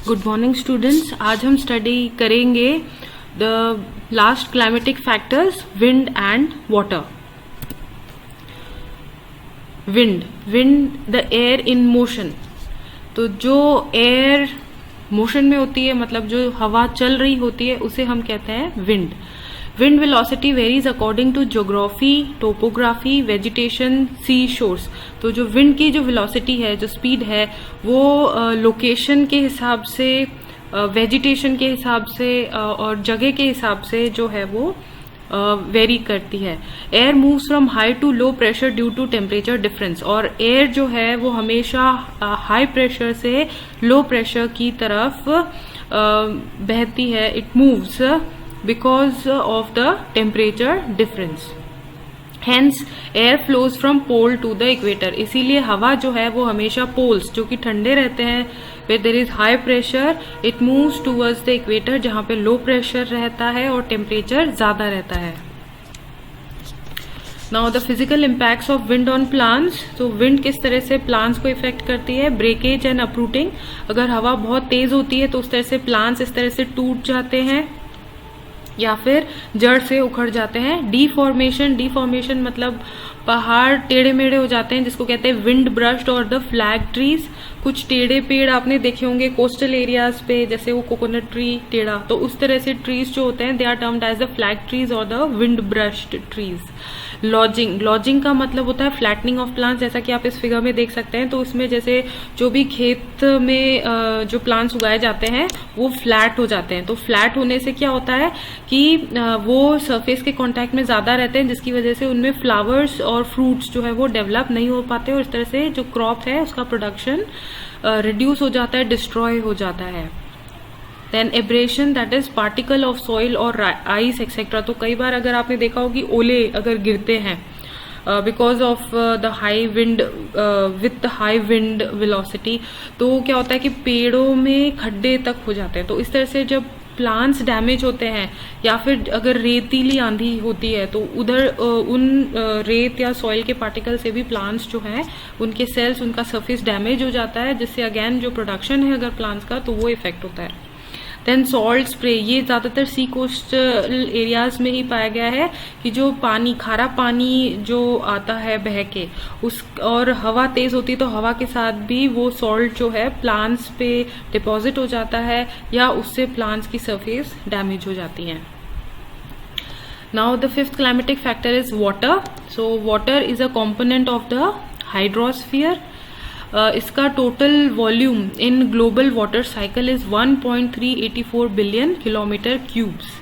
Good morning students. आज हम study करेंगे the last climatic factors, wind and water. Wind the air in motion. तो जो air motion में होती है, मतलब जो हवा चल रही होती है, उसे हम कहते हैं wind. Wind velocity varies according to geography, topography, vegetation, sea shores. तो जो विंड की जो वेलोसिटी है, जो स्पीड है, वो लोकेशन के हिसाब से, वेजिटेशन के हिसाब से और जगह के हिसाब से जो है वो वेरी करती है। Air moves from high to low pressure due to temperature difference. और एयर जो है वो हमेशा हाई प्रेशर से लो प्रेशर की तरफ बहती है। It moves because of the temperature difference. Hence air flows from pole to the equator. इसीलिए हवा जो है वो हमेशा पोल्स, जो कि ठंडे रहते हैं, where there is high pressure, it moves towards the equator, जहाँ पे लो प्रेशर रहता है और टेम्परेचर ज्यादा रहता है। Now the physical impacts of wind on plants. तो विंड किस तरह से प्लांट्स को इफेक्ट करती है? Breakage and uprooting. अगर हवा बहुत तेज होती है तो उस तरह से प्लांट्स इस तरह से टूट जाते हैं या फिर जड़ से उखड़ जाते हैं। डिफॉर्मेशन मतलब पहाड़ टेढ़े मेढ़े हो जाते हैं, जिसको कहते हैं विंड ब्रश्ड और द फ्लैग ट्रीज। कुछ टेढ़े पेड़ आपने देखे होंगे कोस्टल एरियाज पे, जैसे वो कोकोनट ट्री टेढ़ा, तो उस तरह से ट्रीज जो होते हैं they are termed as the flag trees और the wind brushed trees. Lodging का मतलब होता है फ्लैटनिंग ऑफ प्लांट्स, जैसा कि आप इस फिगर में देख सकते हैं। तो उसमें जैसे जो भी खेत में जो प्लांट्स उगाए जाते हैं वो फ्लैट हो जाते हैं। तो फ्लैट होने से क्या होता है कि वो सरफेस के कांटेक्ट में ज्यादा रहते हैं, जिसकी वजह से उनमें फ्लावर्स और फ्रूट्स जो है वो डेवलप नहीं हो पाते और इस तरह से जो क्रॉप है उसका प्रोडक्शन रिड्यूस हो जाता है, डिस्ट्रॉय हो जाता है। Then abrasion, that is particle of soil और आइस एक्सेट्रा। तो कई बार अगर आपने देखा हो कि ओले अगर गिरते हैं because of the high wind, with high wind velocity, तो क्या होता है कि पेड़ों में खड्डे तक हो जाते हैं। तो इस तरह से जब प्लांट्स डैमेज होते हैं या फिर अगर रेतीली आंधी होती है तो उधर उन रेत या सॉइल के पार्टिकल से भी प्लांट्स जो है उनके सेल्स, उनका सरफेस डैमेज हो जाता है, जिससे अगेन जो प्रोडक्शन है अगर प्लांट्स का, तो वो इफेक्ट होता है। देन सॉल्ट स्प्रे, ये ज्यादातर सी कोस्टल एरियाज में ही पाया गया है कि जो पानी, खारा पानी जो आता है बह के, उस और हवा तेज होती है तो हवा के साथ भी वो सॉल्ट जो है प्लांट्स पे डिपॉजिट हो जाता है या उससे प्लांट्स की सरफेस डैमेज हो जाती है। Now the fifth climatic factor is water. So water is a component of the hydrosphere. इसका total volume in global water cycle is 1.384 billion kilometre cubes.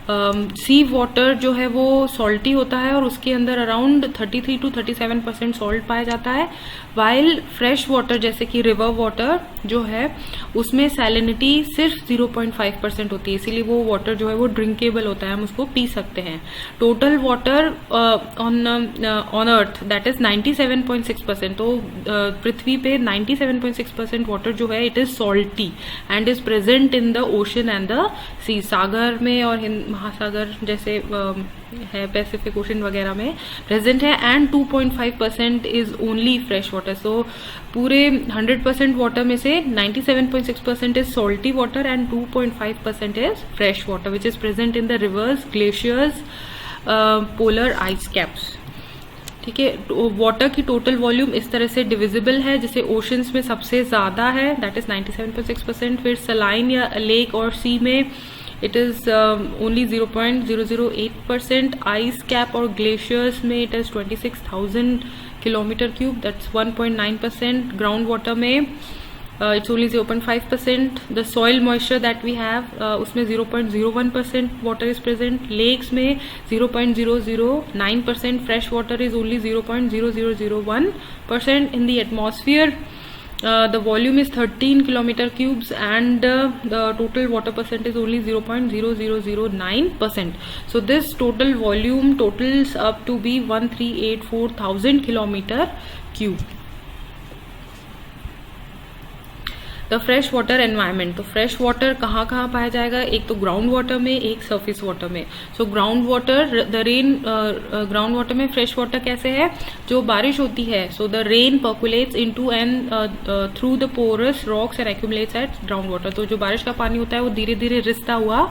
Sea water जो है वो सॉल्टी होता है और उसके अंदर अराउंड 33 to 37% सॉल्ट पाया जाता है, वाइल फ्रेश वाटर जैसे कि रिवर वाटर जो है उसमें सैलिनिटी सिर्फ 0.5% होती है, इसीलिए वो वाटर जो है वो ड्रिंकेबल होता है, हम उसको पी सकते हैं। Total water on earth that is 97.6%। तो पृथ्वी पे 97.6% वाटर जो है it is salty and is present in the ocean and the sea. सागर में और महासागर जैसे है, पैसिफिक ओशन वगैरह में प्रेजेंट है, and 2.5% is only fresh water. So पूरे 100% वाटर में से 97.6% is salty water and 2.5% is fresh water which is present in the rivers, glaciers, polar ice caps. ठीक है, वाटर की टोटल वॉल्यूम इस तरह से डिविजिबल है, जैसे ओशंस में सबसे ज्यादा है दैट इज 97.6%, फिर सलाइन या लेक और सी में it is only 0.008%, ice cap और ग्लेशियर्स में it is 26,000 kilometre cube that's 1.9%, ground water में it's only 0.5%, the soil moisture that we have उसमें 0.01% वाटर इज प्रेजेंट, लेक्स में 0.009%, fresh water is only 0.0001%, in the atmosphere the volume is 13 kilometer cubes and the total water percent is only 0.0009%. So this total volume totals up to be 1,384,000 kilometer cube. The fresh water environment, तो fresh water कहाँ कहाँ पाया जाएगा, एक तो ground water में, एक surface water में। So ground water, the rain, ground water में फ्रेश वाटर कैसे है, जो बारिश होती है, so the rain percolates into and through the porous rocks and accumulates at ground water, तो जो बारिश का पानी होता है वो धीरे धीरे रिसता हुआ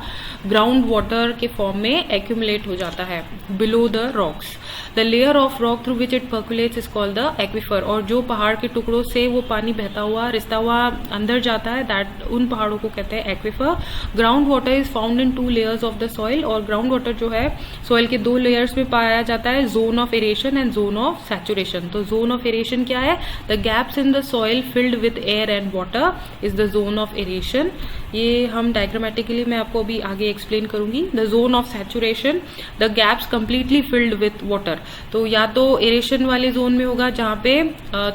ग्राउंड वाटर के फॉर्म में एक्यूमुलेट हो जाता है below the rocks. The layer of rock through which it percolates is called the aquifer, और जो पहाड़ के टुकड़ों से वो पानी बहता हुआ रिसता हुआ अंदर जाता है, दैट उन पहाड़ों को कहते हैं aquifer. Ground water is found in 2 layers of the soil, और ग्राउंड वाटर जो है सॉइल के 2 लेयर्स में पाया जाता है, zone of aeration and zone of saturation. तो जोन ऑफ एरेशन क्या है, the gaps in the soil filled with air and water is the zone of aeration. ये हम डायग्रामेटिकली मैं आपको अभी आगे एक्सप्लेन करूंगी। The zone of saturation, the gaps completely filled with water, तो या तो एरेशन वाले जोन में होगा जहां पे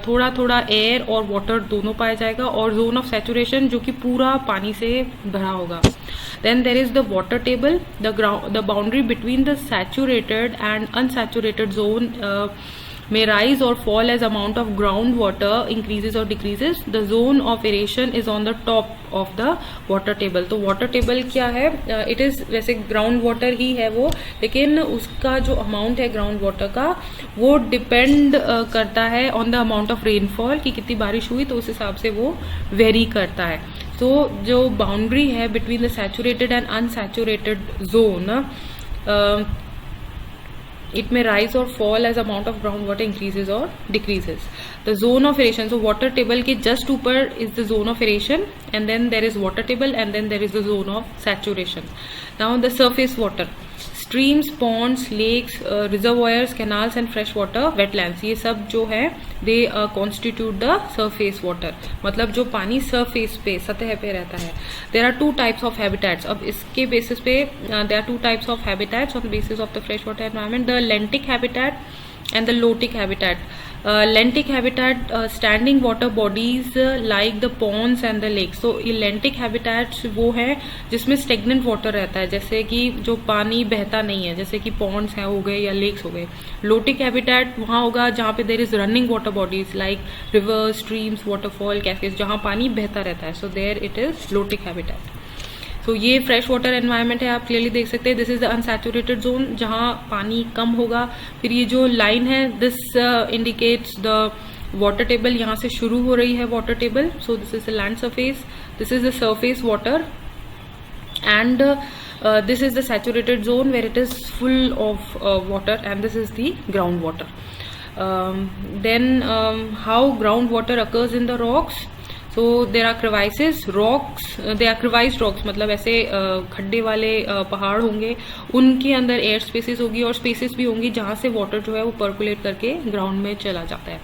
थोड़ा थोड़ा एयर और वाटर दोनों पाया जाएगा, और जोन ऑफ सैचुरेशन जो कि पूरा पानी से भरा होगा। Then there is the water table, the boundary between the saturated and unsaturated zone may rise or fall as amount of groundwater increases or decreases. The zone of aeration is on the top of the water table. तो water table क्या है, it is वैसे ground water ही है वो, लेकिन उसका जो amount है ground water का वो depend करता है on the amount of rainfall, कि कितनी बारिश हुई तो उस हिसाब से वो vary करता है। तो जो बाउंड्री है between the saturated and unsaturated zone, it may rise or fall as amount of groundwater increases or decreases. The zone of aeration, so water table के just ऊपर is the zone of aeration, and then there is water table, and then there is the zone of saturation. Now the surface water, streams, ponds, lakes, reservoirs, canals and fresh water, wetlands, ये सब जो है they constitute the surface water, मतलब जो पानी surface पे, सतह पे रहता है। There are 2 types of habitats, अब इसके basis पे there are 2 types of habitats on the basis of the freshwater environment, the lentic habitat and the lotic habitat. Lentic habitat, standing water bodies like the ponds and the lakes. So lentic habitats वो है जिसमें stagnant water रहता है, जैसे कि जो पानी बहता नहीं है, जैसे कि ponds हैं हो गए या lakes हो गए। Lotic habitat वहाँ होगा जहाँ पे there is running water bodies like rivers, streams, waterfall, cascades, जहाँ पानी बहता रहता है, so there it is lotic habitat. तो ये फ्रेश वाटर एनवायरनमेंट है, आप क्लियरली देख सकते हैं। This is the unsaturated zone जहां पानी कम होगा। फिर ये जो लाइन है this indicates the water table, यहाँ से शुरू हो रही है water table. So this is the land surface, this is the surface water, and this is the saturated zone where it is full of water, and this is the groundwater. Then how groundwater occurs in the rocks. So there are crevices, rocks, they are crevised rocks, मतलब ऐसे खड्डे वाले पहाड़ होंगे, उनके अंदर air spaces होगी और स्पेसेस भी होंगी जहाँ से वाटर जो है वो पर्कुलेट करके ग्राउंड में चला जाता है।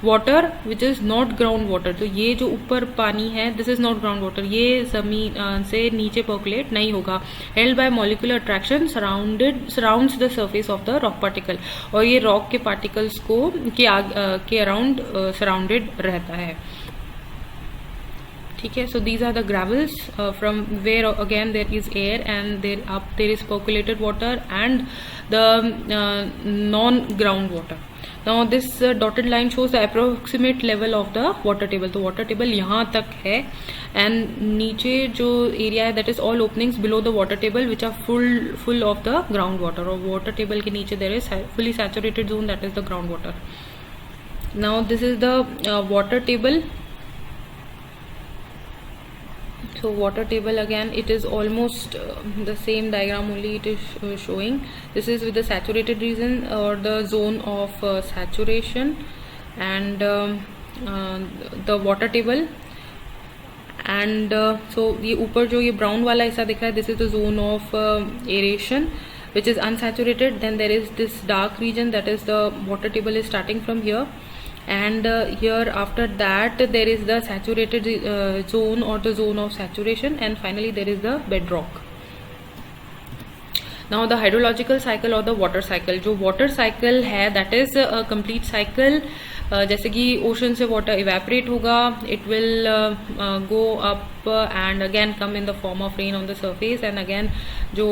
Water which is not ground water, तो ये जो ऊपर पानी है this is not ground water, ये जमीन से नीचे पर्कुलेट नहीं होगा। Held by molecular attraction surrounds the surface of the rock particle, और ये रॉक के पार्टिकल्स को के अराउंड सराउंडेड रहता है। ठीक है, so these are the gravels from where again there is air and there is percolated water and the non ground water. Now this dotted line shows the approximate level of the water table. तो water table यहाँ तक है, and नीचे जो area है that is all openings below the water table which are full of the ground water. और water table के नीचे there is fully saturated zone that is the ground water. Now this is the water table. So water table again, it is almost the same diagram, only it is showing this is with the saturated region or the zone of saturation, and the water table, and so ये ऊपर जो ये brown वाला हिस्सा दिख रहा है this is the zone of aeration which is unsaturated. Then there is this dark region that is the water table is starting from here, and here after that there is the saturated zone or the zone of saturation, and finally there is the bedrock. Now the hydrological cycle or the water cycle, जो water cycle है that is a complete cycle जैसे कि ocean से water evaporate होगा, it will go up and again come in the form of rain on the surface, and again जो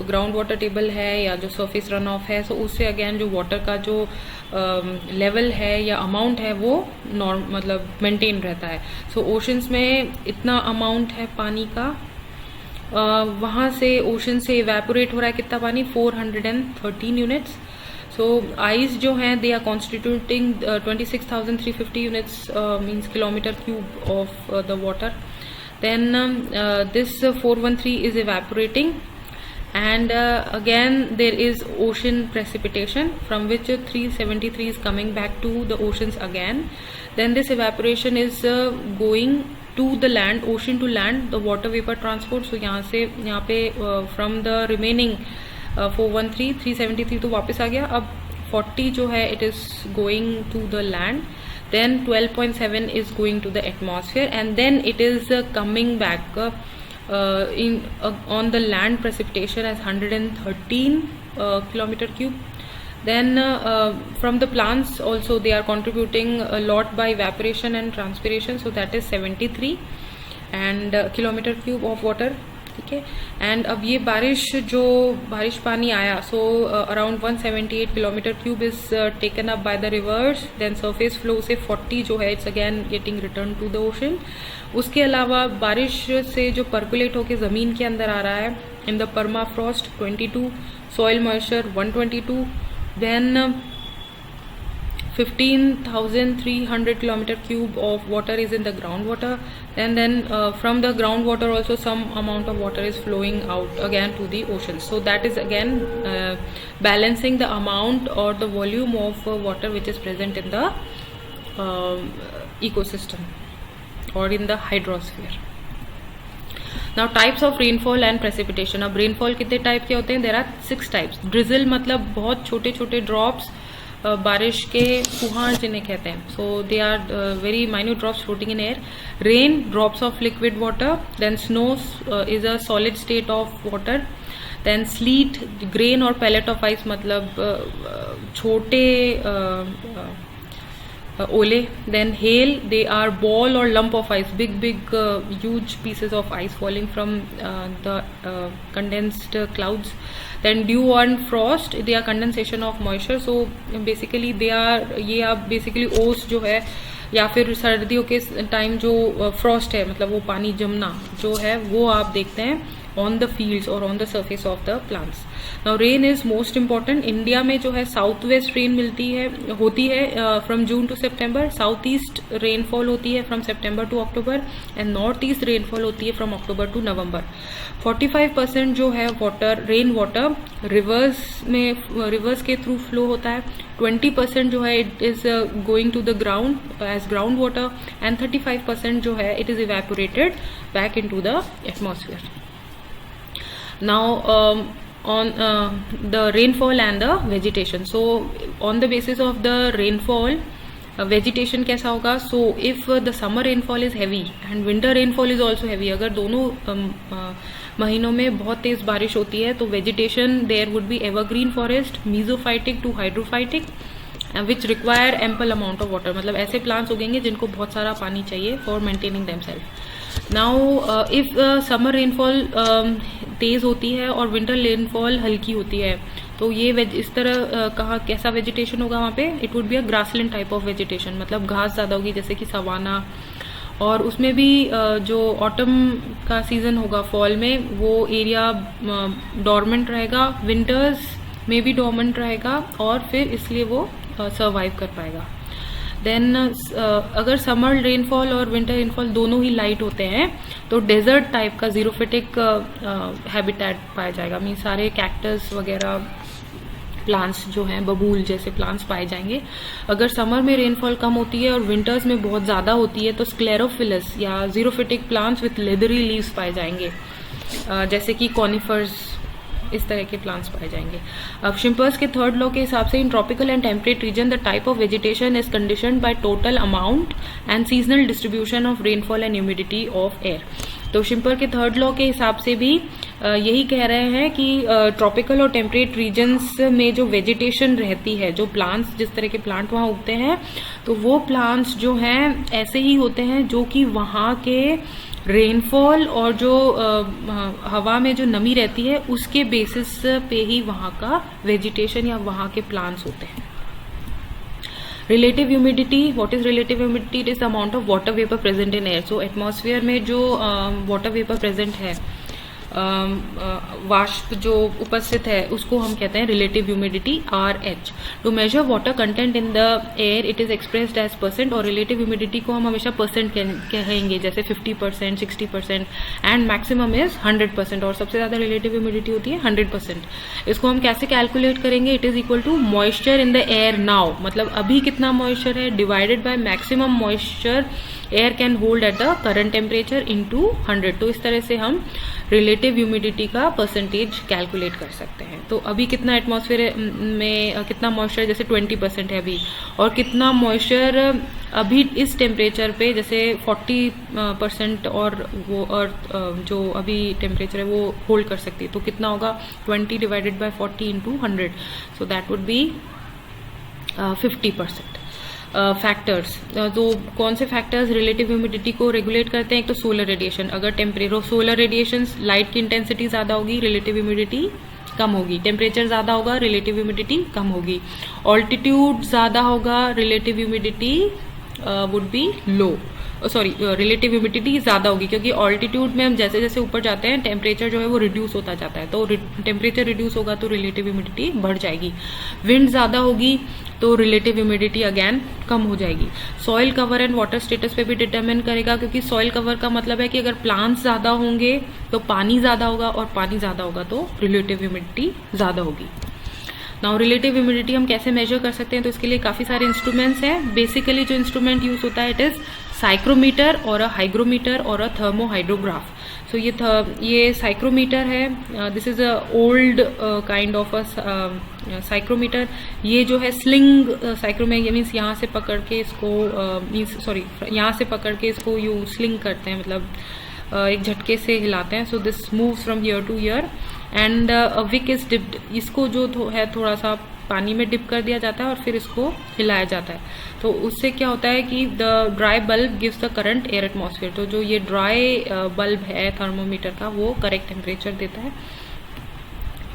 ground water table है या जो सरफेस रन ऑफ है, सो उससे अगेन जो वाटर का जो लेवल है या अमाउंट है वो मतलब मेंटेन रहता है। सो ओशंस में इतना अमाउंट है पानी का, वहाँ से ओशन से इवेपोरेट हो रहा है कितना पानी, 413 यूनिट्स। सो आइस जो हैं they are constituting 26,350 units means kilometer cube of the water. Then this 413 is evaporating, and again there is ocean precipitation from which 373 is coming back to the oceans again. Then this evaporation is going to the land, ocean to land, the water vapor transport. So यहाँ पे from the remaining 413 373 तो वापस आ गया, अब 40 जो है it is going to the land, then 12.7 is going to the atmosphere, and then it is coming back on the land precipitation as 113 kilometer cube. Then from the plants also they are contributing a lot by evaporation and transpiration, so that is 73 and kilometer cube of water. ठीक है, and अब ये बारिश पानी आया, so around 178 kilometer cube is taken up by the rivers, then surface flow से 40 जो है it's again getting return to the ocean. उसके अलावा बारिश से जो पर्कुलेट होके ज़मीन के अंदर आ रहा है in the permafrost 22, soil moisture 122, then 15,300 kilometer cube of water is in the groundwater, and then from the groundwater also some amount of water is flowing out again to the ocean. So that is again balancing the amount or the volume of water which is present in the ecosystem or in the hydrosphere. Now types of rainfall and precipitation. अब rainfall कितने type के होते हैं? There are 6 types. Drizzle मतलब बहुत छोटे छोटे drops, बारिश के फुहार जिन्हें कहते हैं, so they are very minute drops floating in air. Rain drops of liquid water, then snow is a solid state of water, then sleet grain और पैलेट ऑफ आइस मतलब छोटे ओले, then hail they are ball और lump of ice, big huge pieces of ice falling from the condensed clouds. Then dew and frost, they are condensation of moisture. So basically they are, ये आप basically ओस जो है या फिर सर्दियों के टाइम जो फ्रॉस्ट है मतलब वो पानी जमना जो है वो आप देखते हैं on the fields or on the surface of the plants. Now rain is most important. India में जो है साउथ वेस्ट रेन होती है from June to September, south east rainfall होती है from September to October, and north east rainfall होती है from October to November. 45% जो है वाटर, रेन वाटर रिवर्स के थ्रू फ्लो होता है, 20% जो है it is going to the ground as ground water, and 35% जो है it is evaporated back in to the atmosphere. Now on the rainfall and the vegetation. So on the basis of the rainfall, vegetation कैसा होगा? So if the summer rainfall is heavy and winter rainfall is also heavy, अगर दोनों महीनों में बहुत तेज बारिश होती है तो vegetation there would be evergreen forest, mesophytic to hydrophytic, which require ample amount of water. मतलब ऐसे plants उगेंगे जिनको बहुत सारा पानी चाहिए for maintaining themselves. Now if summer rainfall तेज होती है और विंटर रेनफॉल हल्की होती है तो ये इस तरह कहा कैसा वेजिटेशन होगा वहाँ पे? It would be a grassland type of vegetation, मतलब घास ज़्यादा होगी जैसे कि सवाना, और उसमें भी जो ऑटम का सीजन होगा फॉल में वो एरिया डॉर्मेंट रहेगा, विंटर्स में भी डॉर्मेंट रहेगा और फिर इसलिए वो सर्वाइव कर पाएगा. देन अगर समर रेनफॉल और विंटर रेनफॉल दोनों ही लाइट होते हैं तो डेजर्ट टाइप का जीरोफिटिक हैबिटेट पाया जाएगा, मीन सारे कैक्टस वगैरह प्लांट्स जो हैं बबूल जैसे प्लांट्स पाए जाएंगे. अगर समर में रेनफॉल कम होती है और विंटर्स में बहुत ज़्यादा होती है तो स्क्लेरोफिलस या xerophytic plants with leathery leaves पाए जाएंगे, जैसे कि कॉनिफर्स, इस तरह के प्लांट्स पाए जाएंगे. अब शिम्पर्स के थर्ड लॉ के हिसाब से in tropical and temperate region the type of vegetation is conditioned by total amount and seasonal distribution of rainfall and humidity of air. तो शिम्पर के थर्ड लॉ के हिसाब से भी यही कह रहे हैं कि ट्रॉपिकल और टेम्परेट रीजन्स में जो वेजिटेशन रहती है, जो प्लांट्स जिस तरह के प्लांट वहाँ उगते हैं तो वो प्लांट्स जो हैं ऐसे ही होते हैं जो कि वहाँ के रेनफॉल और जो हवा में जो नमी रहती है उसके बेसिस पे ही वहाँ का वेजिटेशन या वहाँ के प्लांट्स होते हैं। Relative humidity, what is relative humidity? It is the amount of water vapour present in air. So atmosphere में जो वाटर वेपर प्रेजेंट है, वाष्प जो उपस्थित है, उसको हम कहते हैं relative humidity RH। To measure water content in the air it is expressed as percent, और रिलेटिव ह्यूमिडिटी को हम हमेशा परसेंट कहेंगे, जैसे 50%, 60% एंड मैक्सिमम इज 100%, और सबसे ज्यादा रिलेटिव ह्यूमिडिटी होती है 100%। इसको हम कैसे कैलकुलेट करेंगे? It is equal to moisture in the air now, मतलब अभी कितना मॉइस्चर है, divided by maximum moisture air can hold at the current temperature into 100। तो इस तरह से हम रिलेटिव ह्यूमिडिटी का परसेंटेज कैलकुलेट कर सकते हैं। तो अभी कितना एटमॉस्फेयर में कितना मॉइस्चर, जैसे 20% है अभी, और कितना मॉइस्चर अभी इस टेम्परेचर पे, जैसे 40% और वो अर्थ जो अभी टेम्परेचर है वो होल्ड कर सकती है, तो कितना होगा 20 divided by 40 into 100, so that would be 50%। Factors, तो कौन से फैक्टर्स रिलेटिव ह्यूमिडिटी को रेगुलेट करते हैं? एक तो सोलर रेडिएशन, अगर टेम्परेचर सोलर रेडिएशन लाइट की इंटेंसिटी ज्यादा होगी, रिलेटिव ह्यूमिडिटी कम होगी। टेम्परेचर ज्यादा होगा, रिलेटिव ह्यूमिडिटी कम होगी। ऑल्टीट्यूड ज्यादा होगा, relative humidity would be low, sorry relative humidity ज्यादा होगी, क्योंकि ऑल्टीट्यूड में हम जैसे जैसे ऊपर जाते हैं टेम्परेचर जो है वो रिड्यूस होता जाता है, तो टेम्परेचर रिड्यूस होगा तो रिलेटिव ह्यूमिडिटी बढ़ जाएगी। विंड ज्यादा होगी तो रिलेटिव ह्यूमिडिटी अगेन कम हो जाएगी। Soil cover and water status पे भी डिटरमिन करेगा, क्योंकि सॉइल कवर का मतलब है कि अगर प्लांट्स ज्यादा होंगे तो पानी ज्यादा होगा, और पानी ज्यादा होगा तो रिलेटिव ह्यूमिडिटी ज्यादा होगी। नाउ रिलेटिव ह्यूमिडिटी हम कैसे मेजर कर सकते हैं? तो इसके लिए काफी सारे इंस्ट्रूमेंट्स हैं। बेसिकली जो इंस्ट्रूमेंट यूज होता है इट इज साइक्रोमीटर और अ हाइग्रोमीटर और अ थर्मोहाइड्रोग्राफ। सो ये साइक्रोमीटर है, this is a old kind of a psychrometer. ये जो है स्लिंग साइक्रोमीटर, मीन्स यहाँ से पकड़ के इसको यहाँ से पकड़ के इसको यू स्लिंग करते हैं, मतलब एक झटके से हिलाते हैं। So this moves from ear to ear and wick is dipped, इसको जो है थोड़ा सा पानी में डिप कर दिया जाता है और फिर इसको हिलाया जाता है। तो उससे क्या होता है कि the dry bulb gives the current air atmosphere. तो जो ये ड्राई बल्ब है थर्मोमीटर का वो करेक्ट टेम्परेचर देता है।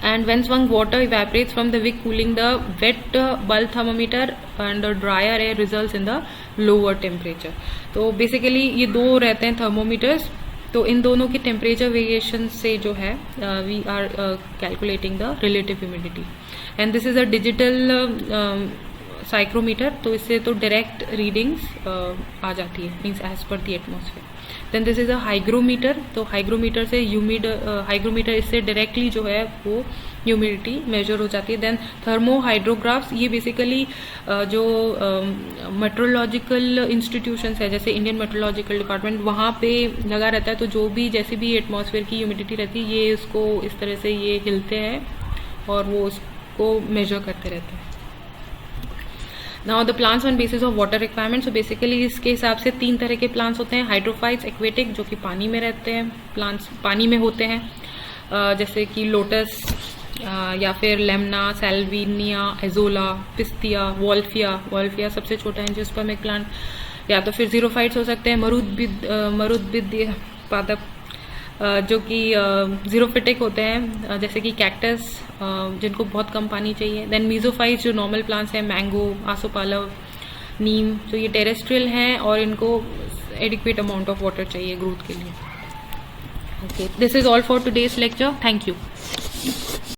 And when swung water evaporates from the wick, cooling the wet bulb thermometer, and the drier air results in the lower temperature. तो basically ये दो रहते हैं थर्मोमीटर्स, तो इन दोनों की टेम्परेचर वेरिएशन से जो है we are calculating the relative humidity. And this is a digital psychrometer, तो इससे तो डायरेक्ट रीडिंग्स आ जाती है, means as per the atmosphere. Then this is a hygrometer, तो हाइग्रोमीटर से हाइग्रोमीटर इससे डायरेक्टली जो है वो ह्यूमिडिटी मेजर हो जाती है। देन थर्मोहाइड्रोग्राफ्स, ये बेसिकली जो मेट्रोलॉजिकल इंस्टीट्यूशंस है, जैसे इंडियन मेट्रोलॉजिकल डिपार्टमेंट, वहाँ पे लगा रहता है, तो जो भी जैसे भी एटमॉस्फेयर की ह्यूमिडिटी रहती है ये इसको इस तरह से ये हिलते हैं और वो उसको मेजर करते रहते हैं। Now the plants on basis of water requirement, so basically इसके हिसाब से 3 तरह के प्लांट्स होते हैं। हाइड्रोफाइट्स, एक्वेटिक, जो कि पानी में रहते हैं, प्लांट्स पानी में होते हैं, जैसे कि लोटस या फिर लेमना, सैल्विनिया, एजोला, पिस्तिया, वॉल्फिया सबसे छोटा है एंजियोस्पर्मिक प्लांट, या तो फिर जीरोफाइट्स हो सकते हैं, मरुद्भिद पादप जो कि जीरोफिटिक होते हैं, जैसे कि कैक्टस जिनको बहुत कम पानी चाहिए। देन मीजोफाइट्स जो नॉर्मल प्लांट्स हैं, मैंगो, आसोपालव, नीम, तो ये टेरेस्ट्रियल हैं और इनको एडिक्वेट अमाउंट ऑफ वाटर चाहिए ग्रोथ के लिए। Okay, this is all for today's lecture, thank you.